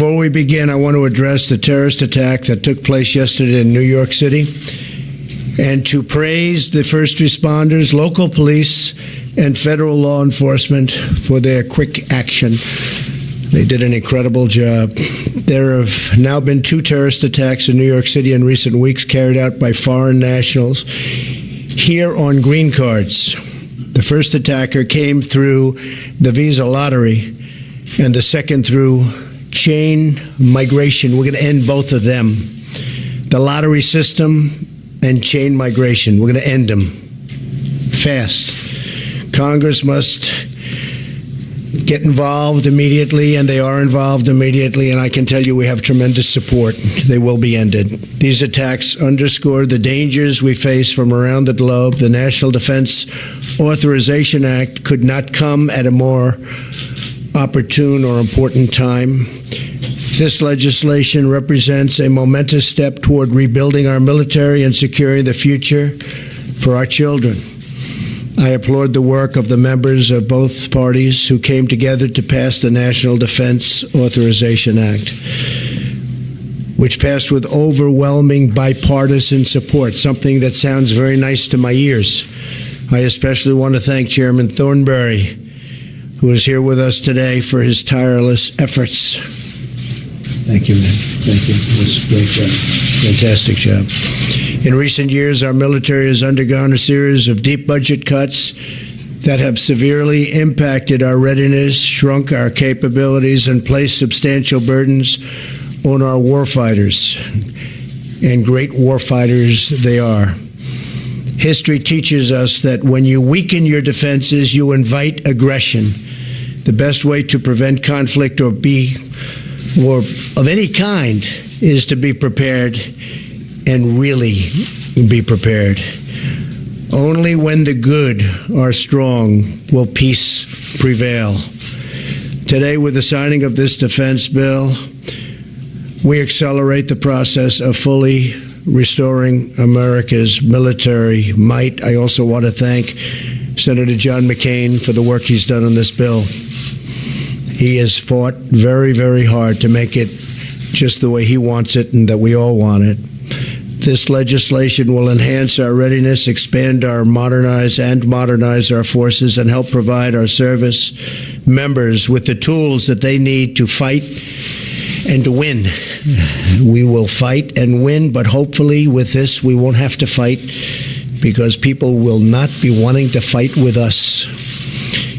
Before we begin, I want to address the terrorist attack that took place yesterday in New York City and to praise the first responders, local police, and federal law enforcement for their quick action. They did an incredible job. There have now been 2 terrorist attacks in New York City in recent weeks carried out by foreign nationals here on green cards. The first attacker came through the visa lottery, and the second through chain migration. We're going to end both of them. The lottery system and chain migration. We're going to end them fast. Congress must get involved immediately, and they are involved immediately, and I can tell you we have tremendous support. They will be ended. These attacks underscore the dangers we face from around the globe. The National Defense Authorization Act could not come at a more opportune or important time. This legislation represents a momentous step toward rebuilding our military and securing the future for our children. I applaud the work of the members of both parties who came together to pass the National Defense Authorization Act, which passed with overwhelming bipartisan support, something that sounds very nice to my ears. I especially want to thank Chairman Thornberry, who is here with us today, for his tireless efforts. Thank you, man. Thank you. It was a great job. Fantastic job. In recent years, our military has undergone a series of deep budget cuts that have severely impacted our readiness, shrunk our capabilities, and placed substantial burdens on our warfighters. And great warfighters they are. History teaches us that when you weaken your defenses, you invite aggression. The best way to prevent conflict or of any kind is to be prepared and really be prepared. Only when the good are strong will peace prevail. Today, with the signing of this defense bill, we accelerate the process of fully restoring America's military might. I also want to thank Senator John McCain for the work he's done on this bill. He has fought very, very hard to make it just the way he wants it and that we all want it. This legislation will enhance our readiness, expand our modernize our forces, and help provide our service members with the tools that they need to fight and to win. We will fight and win, but hopefully with this we won't have to fight because people will not be wanting to fight with us.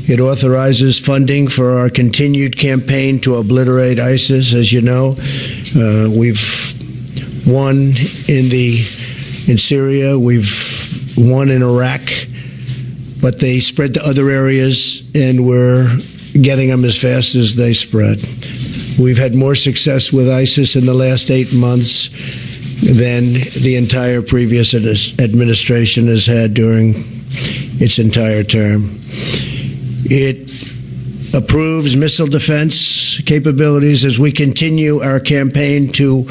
It authorizes funding for our continued campaign to obliterate ISIS. As you know, we've won in Syria, we've won in Iraq, but they spread to other areas, and we're getting them as fast as they spread. We've had more success with ISIS in the last 8 months than the entire previous administration has had during its entire term. It approves missile defense capabilities as we continue our campaign to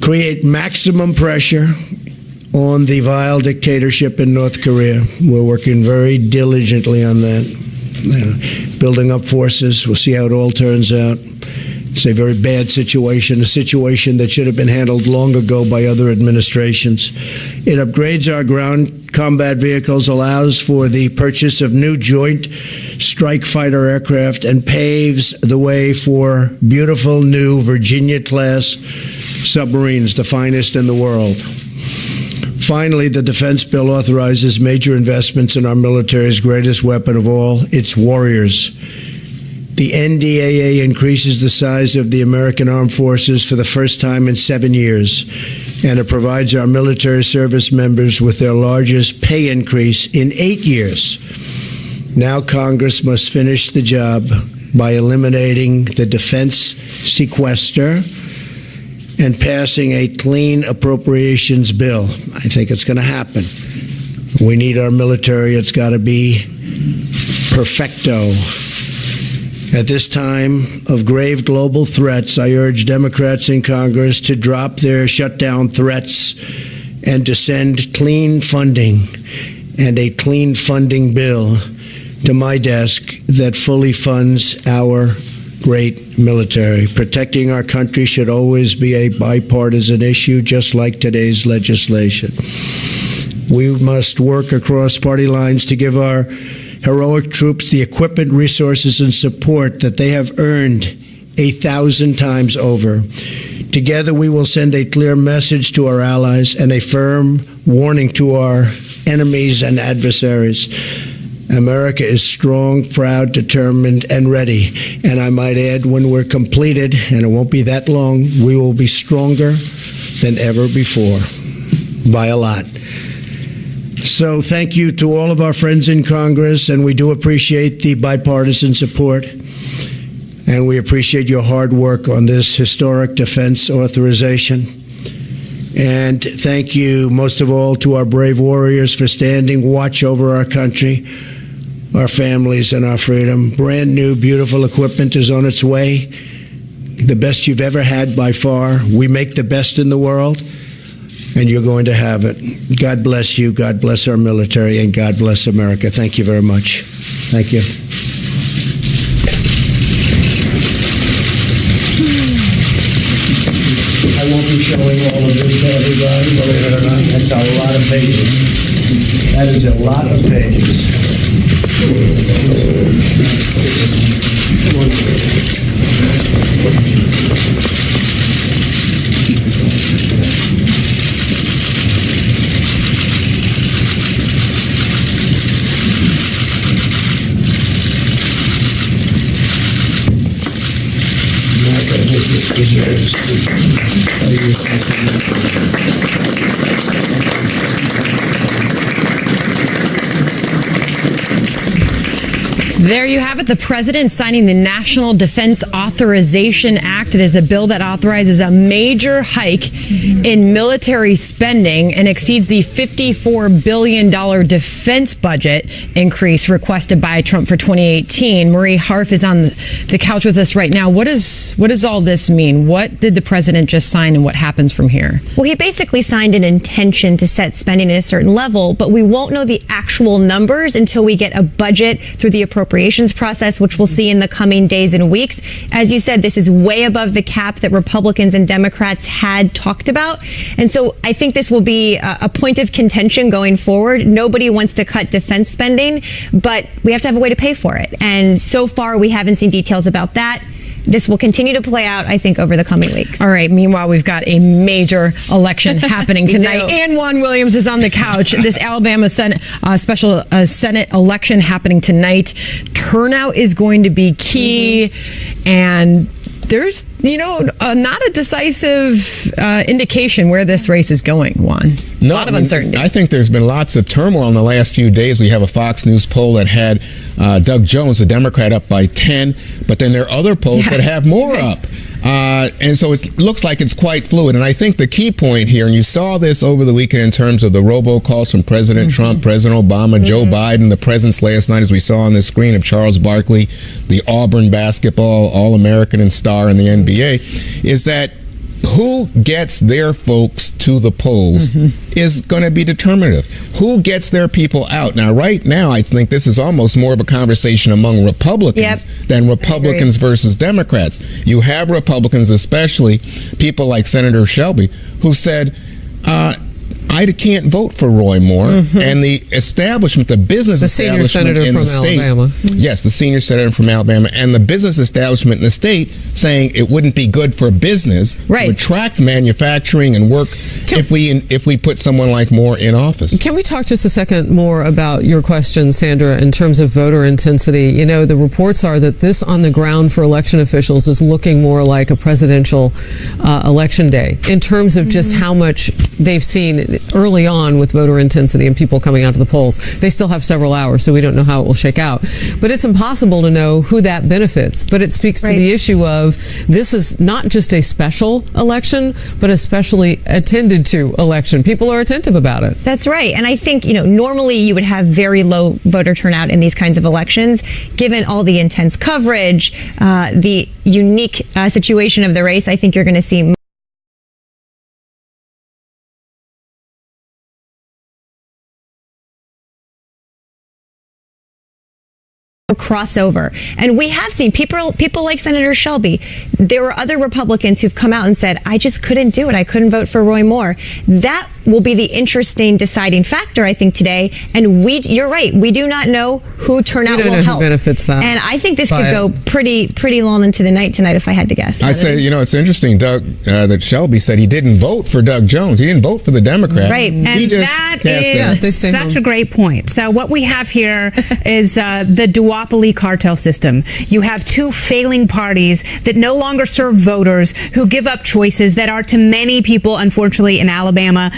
create maximum pressure on the vile dictatorship in North Korea. We're working very diligently on that, building up forces. We'll see how it all turns out. It's a very bad situation, a situation that should have been handled long ago by other administrations. It upgrades our ground combat vehicles, allows for the purchase of new joint strike fighter aircraft, and paves the way for beautiful new Virginia-class submarines, the finest in the world. Finally, the defense bill authorizes major investments in our military's greatest weapon of all, its warriors. The NDAA increases the size of the American Armed Forces for the first time in 7 years, and it provides our military service members with their largest pay increase in 8 years. Now Congress must finish the job by eliminating the defense sequester and passing a clean appropriations bill. I think it's going to happen. We need our military. It's got to be perfecto. At this time of grave global threats, I urge Democrats in Congress to drop their shutdown threats and to send clean funding and a clean funding bill to my desk that fully funds our great military. Protecting our country should always be a bipartisan issue, just like today's legislation. We must work across party lines to give our heroic troops the equipment, resources, and support that they have earned 1,000 times over. Together, we will send a clear message to our allies and a firm warning to our enemies and adversaries. America is strong, proud, determined, and ready. And I might add, when we're completed, and it won't be that long, we will be stronger than ever before, by a lot. So thank you to all of our friends in Congress, and we do appreciate the bipartisan support, and we appreciate your hard work on this historic defense authorization. And thank you, most of all, to our brave warriors for standing watch over our country, our families, and our freedom. Brand new, beautiful equipment is on its way, the best you've ever had by far. We make the best in the world, and you're going to have it. God bless you, God bless our military, and God bless America. Thank you very much. Thank you. I won't be showing all of this to everybody, believe it or not. That's a lot of pages. That is a lot of pages. There you have it. The president signing the National Defense Authorization Act. It is a bill that authorizes a major hike in military spending and exceeds the $54 billion defense budget increase requested by Trump for 2018. Marie Harf is on the couch with us right now. What does all this mean? What did the president just sign, and what happens from here? Well, he basically signed an intention to set spending at a certain level, but we won't know the actual numbers until we get a budget through the appropriations process, which we'll see in the coming days and weeks. As you said, this is way above the cap that Republicans and Democrats had talked about. And so I think this will be a point of contention going forward. Nobody wants to cut defense spending, but we have to have a way to pay for it. And so far, we haven't seen details about that. This will continue to play out, I think, over the coming weeks. All right. Meanwhile, we've got a major election happening tonight. And Juan Williams is on the couch. This Alabama special Senate election happening tonight. Turnout is going to be key. And there's, not a decisive indication where this race is going, Juan. No, a lot of uncertainty. I think there's been lots of turmoil in the last few days. We have a Fox News poll that had Doug Jones, a Democrat, up by 10, but then there are other polls that have more up. And so it looks like it's quite fluid. And I think the key point here, and you saw this over the weekend in terms of the robocalls from President Trump, President Obama, Joe Biden, the presence last night, as we saw on the screen, of Charles Barkley, the Auburn basketball All-American and star in the NBA, is that who gets their folks to the polls is going to be determinative. Who gets their people out? Now, right now, I think this is almost more of a conversation among Republicans than Republicans versus Democrats. You have Republicans, especially people like Senator Shelby, who said, I can't vote for Roy Moore, and the establishment, the business establishment in the state. Alabama. Yes, the senior senator from Alabama, and the business establishment in the state saying it wouldn't be good for business to attract manufacturing and work if we put someone like Moore in office. Can we talk just a second more about your question, Sandra, in terms of voter intensity? The reports are that this on the ground for election officials is looking more like a presidential election day in terms of just how much they've seen early on with voter intensity and people coming out to the polls. They still have several hours, so we don't know how it will shake out. But it's impossible to know who that benefits. But it speaks to the issue of this is not just a special election, but a specially attended to election. People are attentive about it. That's right. And I think, normally you would have very low voter turnout in these kinds of elections. Given all the intense coverage, the unique situation of the race, I think you're going to see crossover. And we have seen people like Senator Shelby. There were other Republicans who've come out and said, I just couldn't do it. I couldn't vote for Roy Moore. That will be the interesting deciding factor, I think, today. And you're right. We do not know who turnout will help. Who benefits that. And I think this could go pretty long into the night tonight if I had to guess. I'd say, it's interesting, Doug, that Shelby said he didn't vote for Doug Jones. He didn't vote for the Democrat. Right. And that is such a great point. So what we have here is the duopoly cartel system. You have two failing parties that no longer serve voters, who give up choices that are to many people, unfortunately, in Alabama,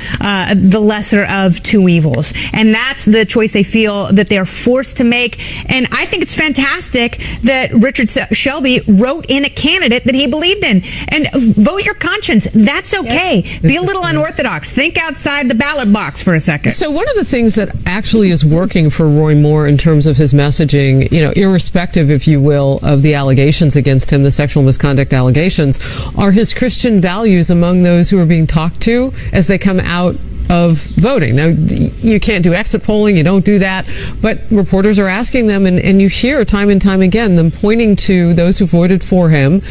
the lesser of two evils. And that's the choice they feel that they're forced to make. And I think it's fantastic that Richard Shelby wrote in a candidate that he believed in. And vote your conscience. That's okay. Yep. Be a little unorthodox. Think outside the ballot box for a second. So one of the things that actually is working for Roy Moore in terms of his messaging, irrespective, if you will, of the allegations against him, the sexual misconduct allegations, are his Christian values among those who are being talked to as they come out of voting. Now, you can't do exit polling, you don't do that, but reporters are asking them, and you hear time and time again them pointing to those who voted for him,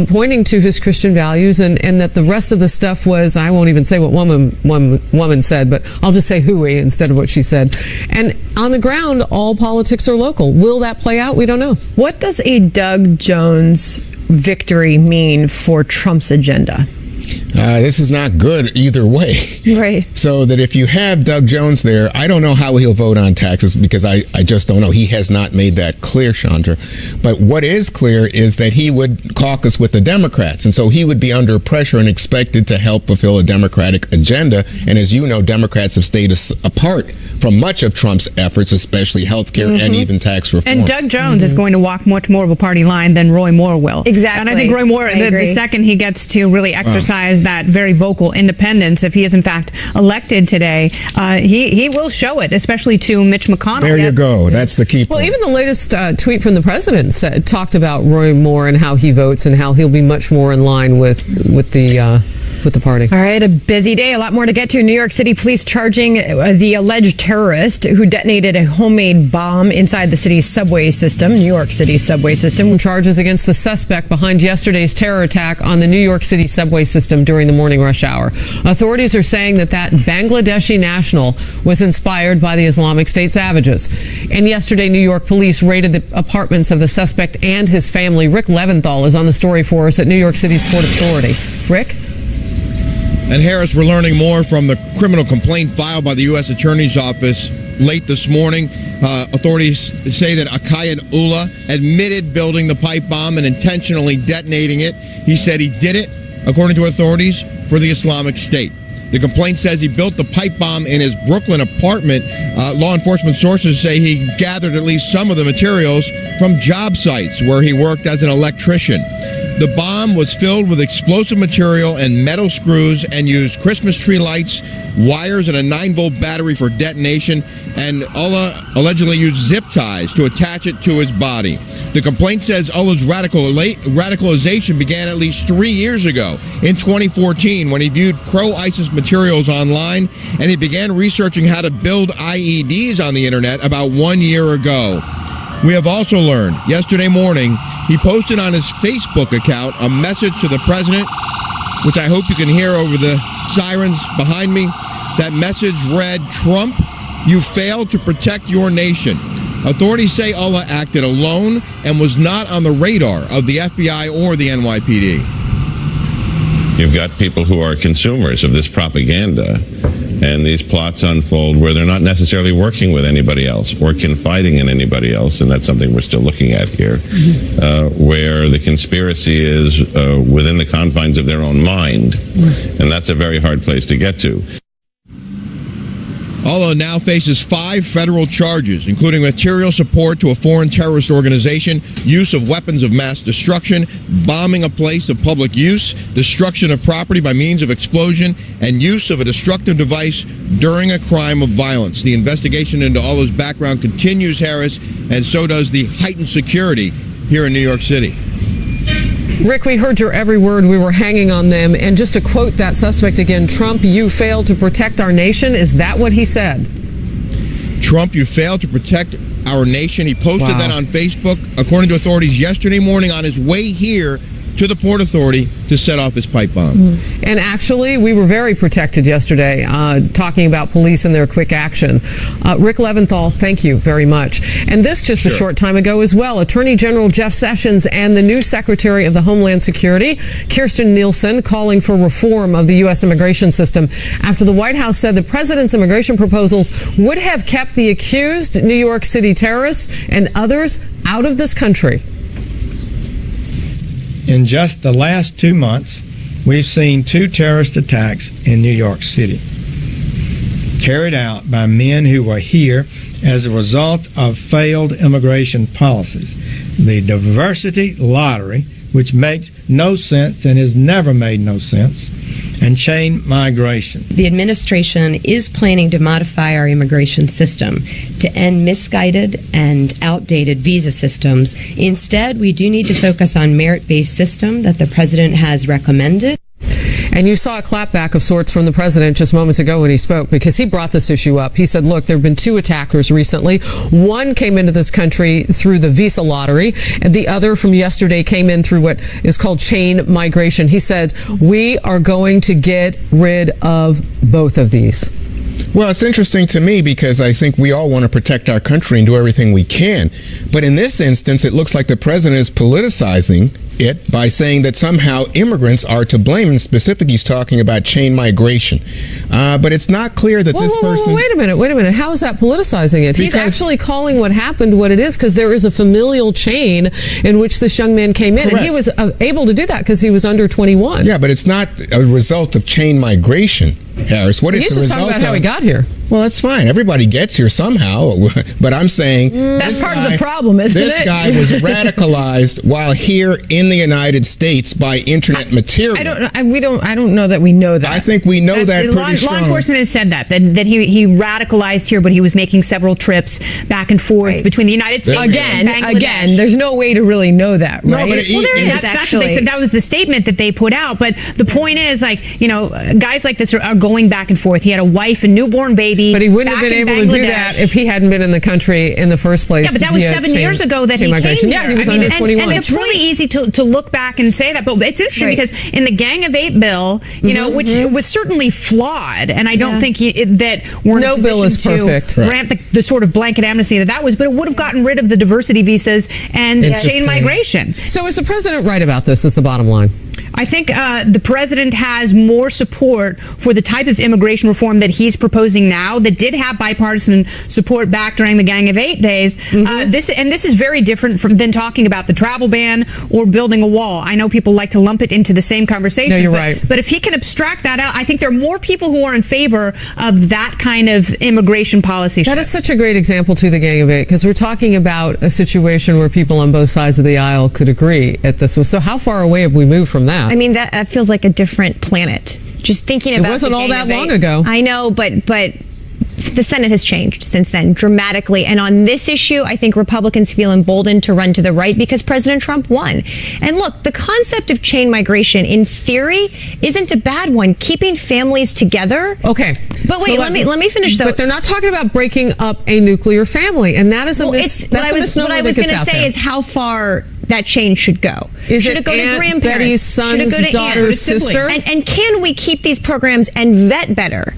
pointing to his Christian values, and that the rest of the stuff was, I won't even say what woman said, but I'll just say hooey instead of what she said. And on the ground, all politics are local. Will that play out? We don't know. What does a Doug Jones victory mean for Trump's agenda? This is not good either way. Right. So that if you have Doug Jones there, I don't know how he'll vote on taxes because I just don't know. He has not made that clear, Chandra. But what is clear is that he would caucus with the Democrats. And so he would be under pressure and expected to help fulfill a Democratic agenda. And as you know, Democrats have stayed apart from much of Trump's efforts, especially health care and even tax reform. And Doug Jones is going to walk much more of a party line than Roy Moore will. Exactly. And I think Roy Moore, the second he gets to really exercise that very vocal independence, if he is in fact elected today, he will show it, especially to Mitch McConnell. There you go. That's the key point. Well, even the latest tweet from the president talked about Roy Moore and how he votes and how he'll be much more in line with the party. All right, a busy day. A lot more to get to. New York City police charging the alleged terrorist who detonated a homemade bomb inside the city's subway system, New York City's subway system. Charges against the suspect behind yesterday's terror attack on the New York City subway system during the morning rush hour. Authorities are saying that Bangladeshi national was inspired by the Islamic State savages. And yesterday, New York police raided the apartments of the suspect and his family. Rick Leventhal is on the story for us at New York City's Port Authority. Rick? And Harris, we're learning more from the criminal complaint filed by the U.S. Attorney's Office late this morning. Authorities say that Akayed Ullah admitted building the pipe bomb and intentionally detonating it. He said he did it, according to authorities, for the Islamic State. The complaint says he built the pipe bomb in his Brooklyn apartment. Law enforcement sources say he gathered at least some of the materials from job sites where he worked as an electrician. The bomb was filled with explosive material and metal screws and used Christmas tree lights, wires, and a 9-volt battery for detonation, and Ullah allegedly used zip ties to attach it to his body. The complaint says Ullah's radicalization began at least 3 years ago, in 2014, when he viewed pro-ISIS materials online, and he began researching how to build IEDs on the internet about 1 year ago. We have also learned yesterday morning he posted on his Facebook account a message to the president, which I hope you can hear over the sirens behind me. That message read, "Trump, you failed to protect your nation." Authorities say Ullah acted alone and was not on the radar of the FBI or the NYPD. You've got people who are consumers of this propaganda, and these plots unfold where they're not necessarily working with anybody else or confiding in anybody else, and that's something we're still looking at here, where the conspiracy is within the confines of their own mind, and that's a very hard place to get to. Ullah now faces 5 federal charges, including material support to a foreign terrorist organization, use of weapons of mass destruction, bombing a place of public use, destruction of property by means of explosion, and use of a destructive device during a crime of violence. The investigation into Ullah's background continues, Harris, and so does the heightened security here in New York City. Rick, we heard your every word. We were hanging on them. And just to quote that suspect again, Trump, you failed to protect our nation. Is that what he said? Trump, you failed to protect our nation. He posted that on Facebook, according to authorities, yesterday morning on his way here to the Port Authority to set off his pipe bomb. And actually, we were very protected yesterday, talking about police and their quick action. Rick Leventhal, thank you very much. And this just a short time ago as well. Attorney General Jeff Sessions and the new Secretary of the Homeland Security, Kirstjen Nielsen, calling for reform of the U.S. immigration system after the White House said the president's immigration proposals would have kept the accused New York City terrorists and others out of this country. In just the last 2 months, we've seen 2 terrorist attacks in New York City, carried out by men who were here as a result of failed immigration policies. The diversity lottery, which makes no sense and has never made no sense, and chain migration. The administration is planning to modify our immigration system to end misguided and outdated visa systems. Instead, we do need to focus on merit-based system that the president has recommended. And you saw a clapback of sorts from the president just moments ago when he spoke, because he brought this issue up. He said, look, there have been 2 attackers recently. One came into this country through the visa lottery, and the other from yesterday came in through what is called chain migration. He said, we are going to get rid of both of these. Well, it's interesting to me because I think we all want to protect our country and do everything we can. But in this instance, it looks like the president is politicizing it by saying that somehow immigrants are to blame. And specifically, he's talking about chain migration. But it's not clear that this person... Wait a minute. How is that politicizing it? He's actually calling what happened what it is, because there is a familial chain in which this young man came in. Correct. And he was able to do that because he was under 21. Yeah, but it's not a result of chain migration, Harris. What He's just talking about how he got here. Well, that's fine. Everybody gets here somehow. But I'm saying... that's part of the problem, isn't it? This guy was radicalized while here in the United States by internet material. I don't know that we know that. I think we know that pretty strong. Law enforcement has said that he radicalized here, but he was making several trips back and forth between the United States and Bangladesh. Again, there's no way to really know that, right? No, but that's what they said. That was the statement that they put out. But the point is, guys like this are going back and forth. He had a wife and newborn baby. But he wouldn't have been able to do that if he hadn't been in the country in the first place. Yeah, but that was 7 years ago that he came here. Yeah, he was under 21. And it's really easy to look back and say that. But it's interesting because in the Gang of 8 bill, which was certainly flawed, and I don't think that we're no bill is perfect. Grant the sort of blanket amnesty that was, but it would have gotten rid of the diversity visas and chain migration. So is the president right about this, is the bottom line? I think the president has more support for the type of immigration reform that he's proposing now that did have bipartisan support back during the Gang of 8 days. This is very different than talking about the travel ban or building a wall. I know people like to lump it into the same conversation. No, you're right. But if he can abstract that out, I think there are more people who are in favor of that kind of immigration policy. That is such a great example to the Gang of 8, because we're talking about a situation where people on both sides of the aisle could agree at this. So how far away have we moved from that? I mean, that feels like a different planet. Just thinking about it wasn't all that long ago. I know, but the Senate has changed since then dramatically. And on this issue, I think Republicans feel emboldened to run to the right because President Trump won. And look, the concept of chain migration, in theory, isn't a bad one. Keeping families together. Okay. But wait, let me finish though. But they're not talking about breaking up a nuclear family. And that is that's a misnomer. What I was going to say is how far that chain should go. Should it go to grandparents? Betty's son's daughter's sister? And can we keep these programs and vet better?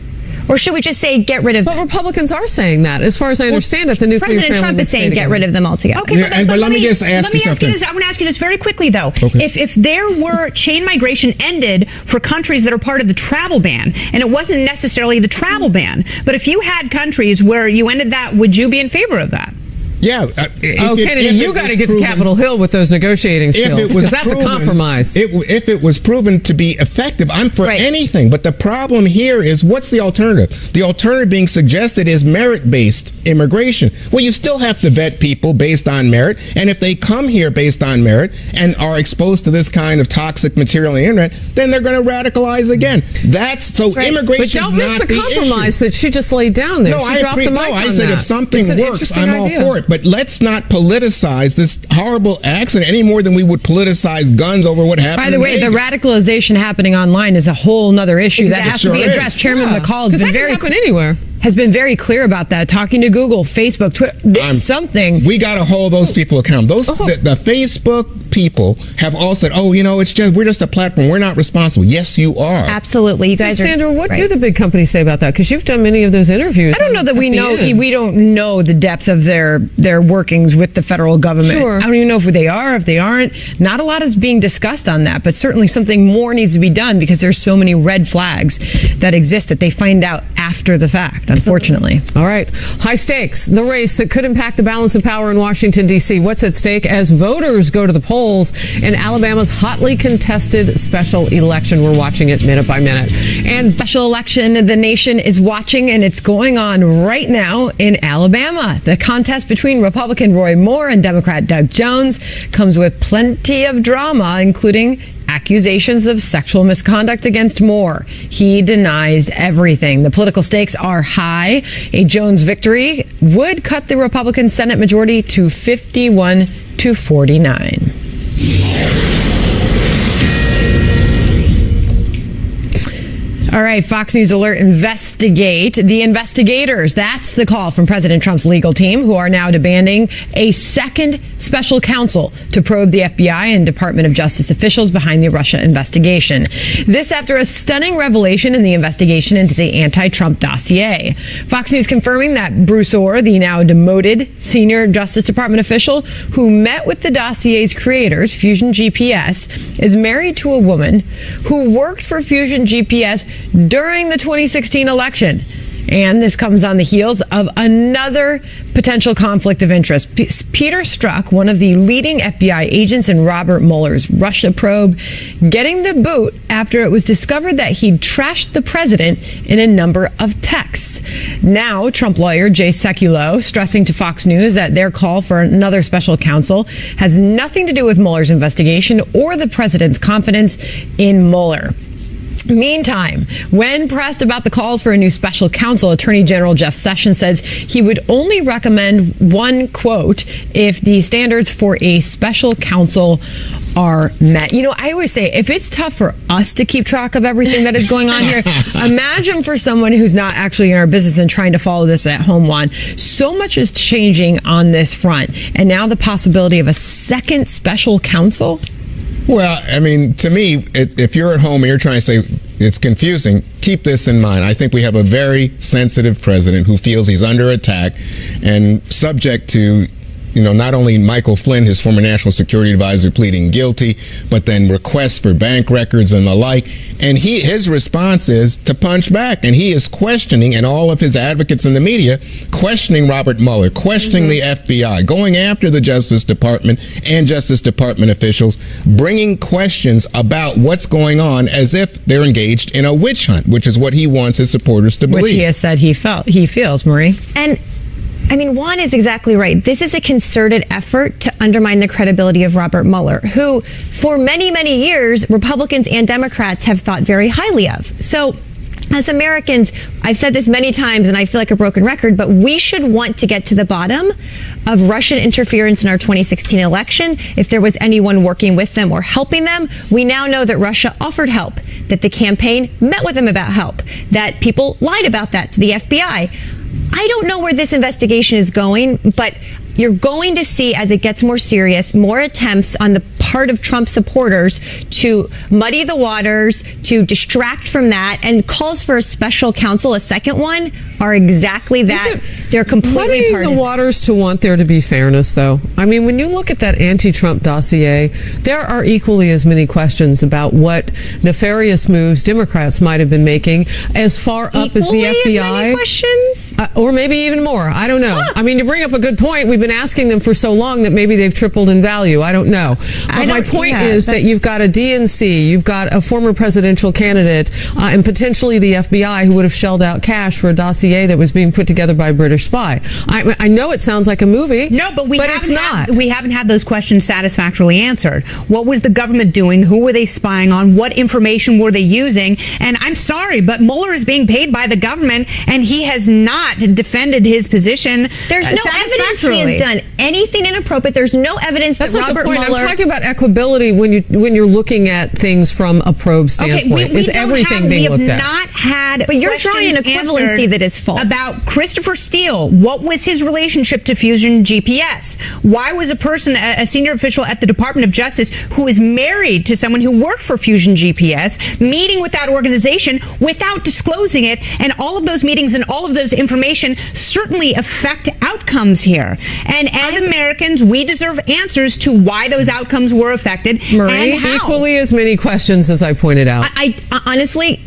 Or should we just say get rid of them? But Republicans are saying that. As far as I understand it, the nuclear President family Trump is saying get rid of them altogether. Okay, but let me just ask you something. I want to ask you this very quickly, though. Okay. If there were chain migration ended for countries that are part of the travel ban, and it wasn't necessarily the travel ban, but if you had countries where you ended that, would you be in favor of that? Yeah. Kennedy, you got to get to Capitol Hill with those negotiating skills, because that's a compromise. If it was proven to be effective, I'm for anything. But the problem here is, what's the alternative? The alternative being suggested is merit-based immigration. Well, you still have to vet people based on merit. And if they come here based on merit and are exposed to this kind of toxic material on the internet, then they're going to radicalize again. Immigration. But don't miss the compromise that she just laid down there. She dropped the mic on that. I said if something works, I'm all for it. But let's not politicize this horrible accident any more than we would politicize guns over what happened. By the way, the radicalization happening online is a whole nother issue that has to be addressed. Chairman McCall has been very happen anywhere. has been very clear about that, talking to Google, Facebook, Twitter, something. We got to hold those people accountable. The Facebook people have all said, we're just a platform. We're not responsible. Yes, you are. Absolutely. You guys are. Sandra, what do the big companies say about that? Because you've done many of those interviews. I don't know that we don't know the depth of their workings with the federal government. Sure. I don't even know if they are, if they aren't. Not a lot is being discussed on that, but certainly something more needs to be done because there's so many red flags that exist that they find out after the fact, unfortunately. All right. High stakes. The race that could impact the balance of power in Washington, D.C. What's at stake as voters go to the polls in Alabama's hotly contested special election? We're watching it minute by minute. And special election, the nation is watching, and it's going on right now in Alabama. The contest between Republican Roy Moore and Democrat Doug Jones comes with plenty of drama, including accusations of sexual misconduct against Moore. He denies everything. The political stakes are high. A Jones victory would cut the Republican Senate majority to 51 to 49. All right, Fox News Alert, investigate the investigators. That's the call from President Trump's legal team, who are now demanding a second special counsel to probe the FBI and Department of Justice officials behind the Russia investigation. This after a stunning revelation in the investigation into the anti-Trump dossier. Fox News confirming that Bruce Orr, the now demoted senior Justice Department official who met with the dossier's creators, Fusion GPS, is married to a woman who worked for Fusion GPS during the 2016 election. And this comes on the heels of another potential conflict of interest. Peter Strzok, one of the leading FBI agents in Robert Mueller's Russia probe, getting the boot after it was discovered that he'd trashed the president in a number of texts. Now, Trump lawyer Jay Sekulow stressing to Fox News that their call for another special counsel has nothing to do with Mueller's investigation or the president's confidence in Mueller. Meantime, when pressed about the calls for a new special counsel, Attorney General Jeff Sessions says he would only recommend one, quote, if the standards for a special counsel are met. You know, I always say, if it's tough for us to keep track of everything that is going on here, imagine for someone who's not actually in our business and trying to follow this at home, Juan. So much is changing on this front. And now the possibility of a second special counsel? Well, I mean, to me, if you're at home and you're trying to say it's confusing, keep this in mind. I think we have a very sensitive president who feels he's under attack and subject to, not only Michael Flynn, his former national security advisor, pleading guilty, but then requests for bank records and the like. And his response is to punch back. And he is questioning, and all of his advocates in the media, questioning Robert Mueller, questioning the FBI, going after the Justice Department and Justice Department officials, bringing questions about what's going on as if they're engaged in a witch hunt, which is what he wants his supporters to believe. Which he has said he feels, Marie. And I mean, Juan is exactly right. This is a concerted effort to undermine the credibility of Robert Mueller, who for many, many years, Republicans and Democrats have thought very highly of. So as Americans, I've said this many times and I feel like a broken record, but we should want to get to the bottom of Russian interference in our 2016 election. If there was anyone working with them or helping them, we now know that Russia offered help, that the campaign met with them about help, that people lied about that to the FBI. I don't know where this investigation is going, but you're going to see, as it gets more serious, more attempts on the part of Trump supporters to muddy the waters, to distract from that, and calls for a special counsel, a second one, are exactly that. They're completely muddying the waters to want there to be fairness, though. I mean, when you look at that anti-Trump dossier, there are equally as many questions about what nefarious moves Democrats might have been making as far up as the FBI. As many questions? Or maybe even more. I don't know. I mean, you bring up a good point. We've been asking them for so long that maybe they've tripled in value. I don't know. But my point is that you've got a DNC, you've got a former presidential candidate, and potentially the FBI who would have shelled out cash for a dossier that was being put together by a British spy. I know it sounds like a movie. No, but it's not. We haven't had those questions satisfactorily answered. What was the government doing? Who were they spying on? What information were they using? And I'm sorry, but Mueller is being paid by the government, and he has not not defended his position. There's no evidence he has done anything inappropriate. There's no evidence that Robert Mueller. I'm talking about equability when you're looking at things from a probe standpoint. Is everything being looked at? We have not had. But you're drawing an equivalency that is false. About Christopher Steele. What was his relationship to Fusion GPS? Why was a senior official at the Department of Justice who is married to someone who worked for Fusion GPS meeting with that organization without disclosing it? And all of those meetings and all of those information certainly affect outcomes here. And as Americans, we deserve answers to why those outcomes were affected. Marie, and how. Equally as many questions as I pointed out. I honestly,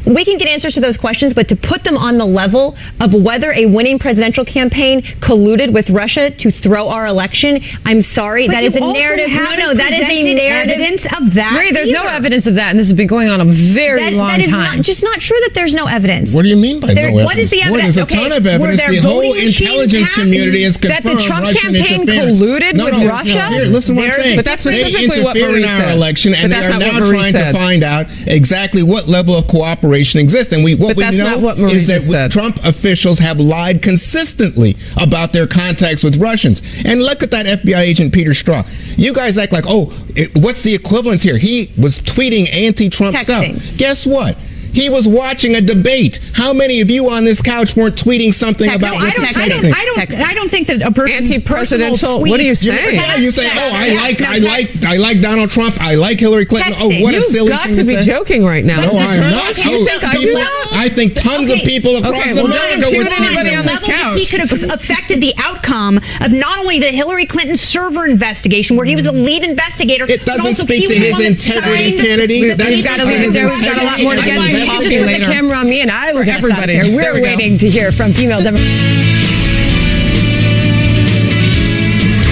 we can get answers to those questions, but to put them on the level of whether a winning presidential campaign colluded with Russia to throw our election, I'm sorry, but that is a narrative. No, that is a narrative. Evidence of that. Marie, there's no evidence of that, and this has been going on a very long time. That is just not true that there's no evidence. What do you mean by no evidence? What is the evidence? There's a ton of evidence. The whole intelligence community has confirmed that the Trump Russian campaign colluded with Russia. Here, listen what I'm saying. But that's specifically what They Marie interfered in our said. election, and they are now trying to find out exactly what level of cooperation exists. And what we know is that Trump officials have lied consistently about their contacts with Russians. And look at that FBI agent, Peter Strzok. You guys act like, what's the equivalence here? He was tweeting anti-Trump stuff. Guess what? He was watching a debate. How many of you on this couch weren't tweeting something about what you're texting? I don't think that a person anti-presidential. What are you saying? You say, I like Donald Trump. I like Hillary Clinton. What a silly thing to say. You've got to be joking right now. No, I'm not. You think I do that? I think tons of people across America would anybody on this couch. He could have affected the outcome of not only the Hillary Clinton server investigation, where he was a lead investigator. It doesn't speak to his integrity, Kennedy. We've got to leave it there. We've got a lot more to get to. You should just put the camera on me and I will get us out of here. We're waiting to hear from female Democrats.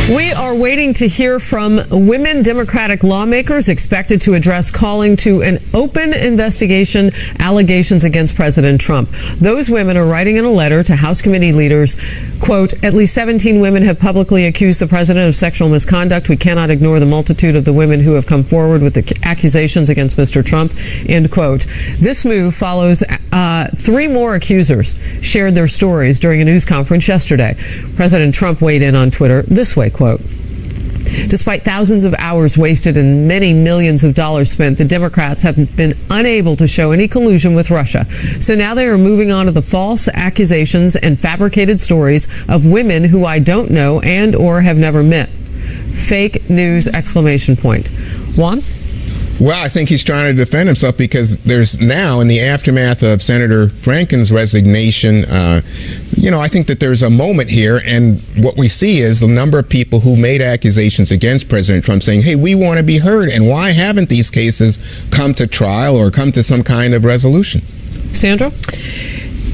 We are waiting to hear from women Democratic lawmakers expected to address calling to an open investigation allegations against President Trump. Those women are writing in a letter to House committee leaders, quote, at least 17 women have publicly accused the president of sexual misconduct. We cannot ignore the multitude of the women who have come forward with the accusations against Mr. Trump, end quote. This move follows 3 more accusers shared their stories during a news conference yesterday. President Trump weighed in on Twitter this way, quote, despite thousands of hours wasted and many millions of dollars spent, the Democrats have been unable to show any collusion with Russia. So now they are moving on to the false accusations and fabricated stories of women who I don't know and or have never met. Fake news, exclamation point. Juan? Well, I think he's trying to defend himself because there's now, in the aftermath of Senator Franken's resignation, I think that there's a moment here, and what we see is a number of people who made accusations against President Trump saying, hey, we want to be heard, and why haven't these cases come to trial or come to some kind of resolution? Sandra?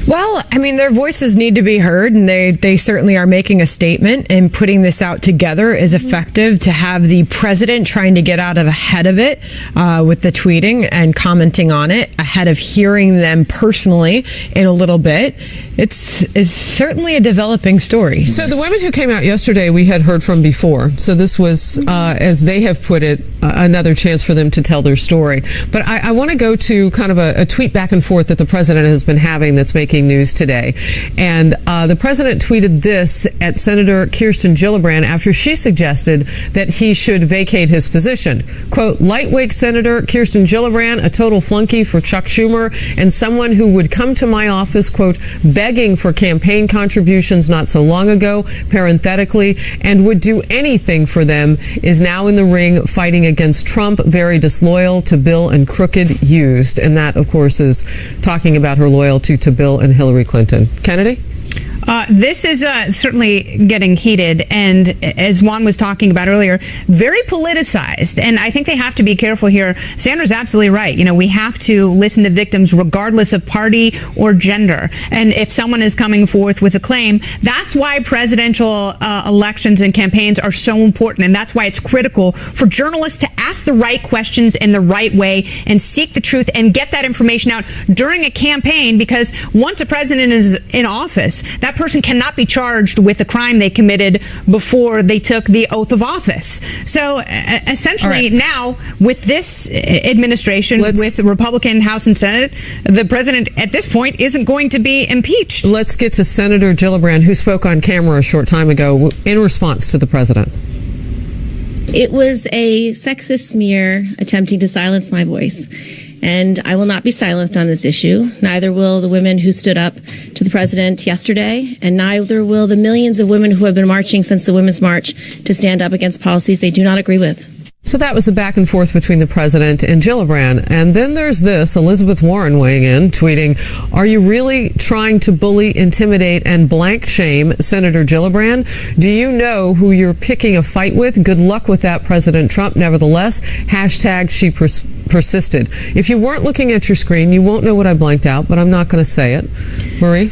Well, I mean, their voices need to be heard, and they certainly are making a statement, and putting this out together is effective. To have the president trying to get out ahead of it with the tweeting and commenting on it ahead of hearing them personally in a little bit, it's certainly a developing story. So the women who came out yesterday we had heard from before. So this was, as they have put it, another chance for them to tell their story. But I want to go to kind of a tweet back and forth that the president has been having that's making news today. And the president tweeted this at Senator Kirsten Gillibrand after she suggested that he should vacate his position. Quote, lightweight Senator Kirsten Gillibrand, a total flunky for Chuck Schumer, and someone who would come to my office, quote, begging for campaign contributions not so long ago, parenthetically, and would do anything for them, is now in the ring fighting against Trump, very disloyal to Bill and crooked used. And that, of course, is talking about her loyalty to Bill and Hillary Clinton. Kennedy? This is certainly getting heated, and as Juan was talking about earlier, very politicized. And I think they have to be careful here. Sandra's absolutely right. We have to listen to victims regardless of party or gender. And if someone is coming forth with a claim, that's why presidential elections and campaigns are so important. And that's why it's critical for journalists to ask the right questions in the right way and seek the truth and get that information out during a campaign, because once a president is in office, that person cannot be charged with the crime they committed before they took the oath of office. So essentially now with this administration, with the Republican House and Senate, the president at this point isn't going to be impeached. Let's get to Senator Gillibrand, who spoke on camera a short time ago in response to the president. It was a sexist smear attempting to silence my voice. And I will not be silenced on this issue. Neither will the women who stood up to the president yesterday, and neither will the millions of women who have been marching since the Women's March to stand up against policies they do not agree with. So that was the back and forth between the president and Gillibrand. And then there's this, Elizabeth Warren weighing in, tweeting, "Are you really trying to bully, intimidate, and blank shame Senator Gillibrand? Do you know who you're picking a fight with? Good luck with that, President Trump. Nevertheless, hashtag she persisted." If you weren't looking at your screen, you won't know what I blanked out, but I'm not going to say it. Marie?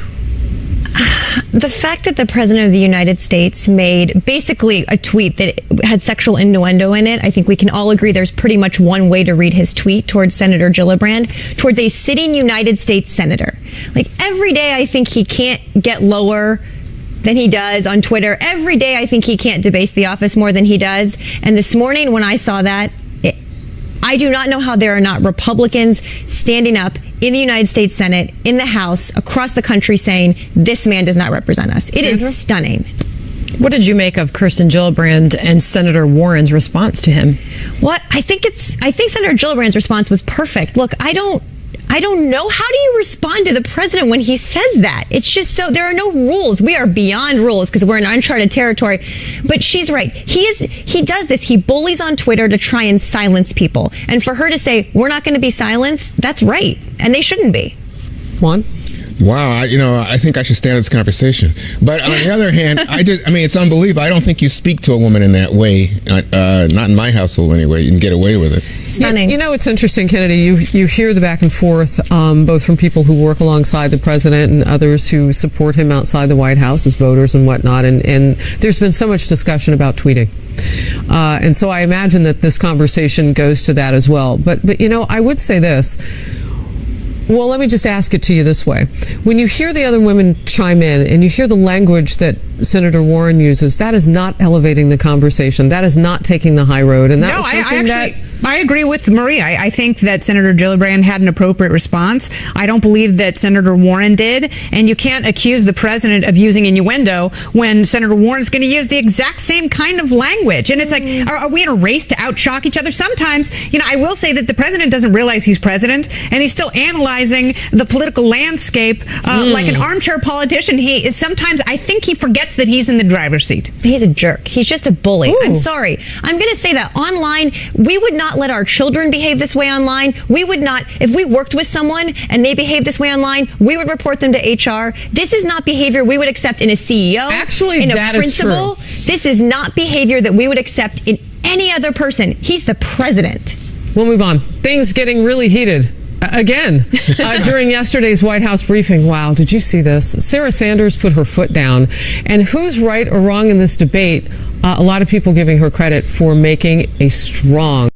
The fact that the president of the United States made basically a tweet that had sexual innuendo in it, I think we can all agree there's pretty much one way to read his tweet towards Senator Gillibrand, towards a sitting United States senator. Like, every day I think he can't get lower than he does on Twitter. Every day I think he can't debase the office more than he does. And this morning when I saw that, I do not know how there are not Republicans standing up in the United States Senate, in the House, across the country saying, this man does not represent us. It is stunning. What did you make of Kirsten Gillibrand and Senator Warren's response to him? What? I think Senator Gillibrand's response was perfect. Look, I don't know. How do you respond to the president when he says that? It's just so, there are no rules. We are beyond rules because we're in uncharted territory. But she's right. He does this. He bullies on Twitter to try and silence people. And for her to say, we're not going to be silenced, that's right. And they shouldn't be. Juan? Wow, I think I should stand this conversation. But on the other hand, it's unbelievable. I don't think you speak to a woman in that way, not in my household anyway. You can get away with it. Stunning. You know, it's interesting, Kennedy. You hear the back and forth, both from people who work alongside the president and others who support him outside the White House as voters and whatnot. And there's been so much discussion about tweeting. And so I imagine that this conversation goes to that as well. But I would say this. Well, let me just ask it to you this way. When you hear the other women chime in and you hear the language that Senator Warren uses, that is not elevating the conversation. That is not taking the high road. And that was something I agree with Marie. I think that Senator Gillibrand had an appropriate response. I don't believe that Senator Warren did. And you can't accuse the president of using innuendo when Senator Warren's going to use the exact same kind of language. And it's like, are we in a race to outshock each other? Sometimes, I will say that the president doesn't realize he's president, and he's still analyzing the political landscape like an armchair politician. Sometimes I think he forgets that he's in the driver's seat. He's a jerk. He's just a bully. Ooh. I'm sorry. I'm going to say that online, we would not let our children behave this way online. We would not, if we worked with someone and they behaved this way online, we would report them to HR. This is not behavior we would accept in a CEO. Actually, in a that principal. is true. This is not behavior that we would accept in any other person. He's the president. We'll move on. Things getting really heated. Again, during yesterday's White House briefing. Wow, did you see this? Sarah Sanders put her foot down. And who's right or wrong in this debate? A lot of people giving her credit for making a strong